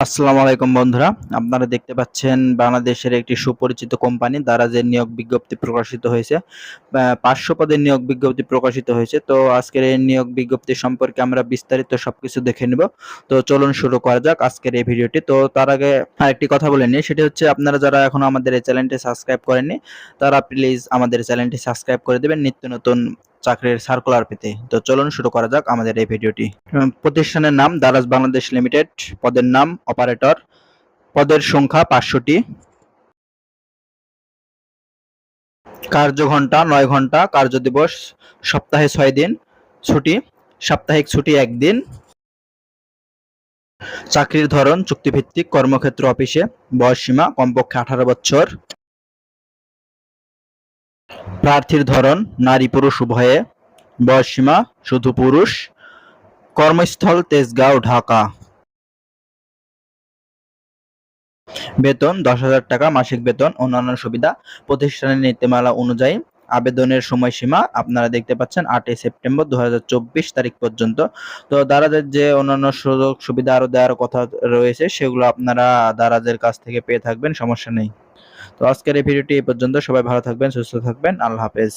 আসসালামু আলাইকুম বন্ধুরা, আপনারা দেখতে পাচ্ছেন বাংলাদেশের একটি সুপরিচিত কোম্পানি দারাজের নিয়োগ বিজ্ঞপ্তি প্রকাশিত হয়েছে। ৫০০ পদের নিয়োগ বিজ্ঞপ্তি প্রকাশিত হয়েছে। তো আজকের এই নিয়োগ বিজ্ঞপ্তি সম্পর্কে আমরা বিস্তারিত সবকিছু দেখে নিব। তো চলুন শুরু করা যাক আজকের এই ভিডিওটি। তো তার আগে আরেকটি কথা বলে নিই, সেটি হচ্ছে আপনারা যারা এখনো আমাদের এই চ্যানেলটি সাবস্ক্রাইব করেননি তারা প্লিজ আমাদের চ্যানেলটি সাবস্ক্রাইব করে দেবেন নিত্য নতুন চাকরির সার্কুলার পেতে। তো চলুন শুরু করা যাক আমাদের এই ভিডিওটি। প্রতিষ্ঠানের নাম দারাজ বাংলাদেশ লিমিটেড, পদের নাম অপারেটর, পদের সংখ্যা ৫০০টি, কার্যঘণ্টা ৯ ঘণ্টা, কার্যদিবস সপ্তাহে ৬ দিন, ছুটি সাপ্তাহিক ছুটি ১ দিন, চাকরির ধরন চুক্তিভিত্তিক, কর্মক্ষেত্র অফিসে, বয়সসীমা কমপক্ষে ১৮ বছর, প্রার্থীর ধরন নারী পুরুষ উভয়ে, বয়সসীমা শুধু পুরুষ, কর্মস্থল তেজগাঁও ঢাকা, বেতন ১০,০০০ টাকা মাসিক বেতন। অন্যান্য সুবিধা প্রতিষ্ঠানের নীতিমালা অনুযায়ী আবেদনের সময়সীমা আপনারা দেখতে পাচ্ছেন ৮ই সেপ্টেম্বর ২০২৪ তারিখ পর্যন্ত। তো দারাজের যে অন্যান্য সুযোগ সুবিধা আরো দেওয়ার কথা রয়েছে সেগুলো আপনারা দারাজের কাছ থেকে পেয়ে থাকবেন, সমস্যা নেই। তো আজকের এই ভিডিওটি এই পর্যন্ত। সবাই ভালো থাকবেন, সুস্থ থাকবেন, আল্লাহ হাফেজ।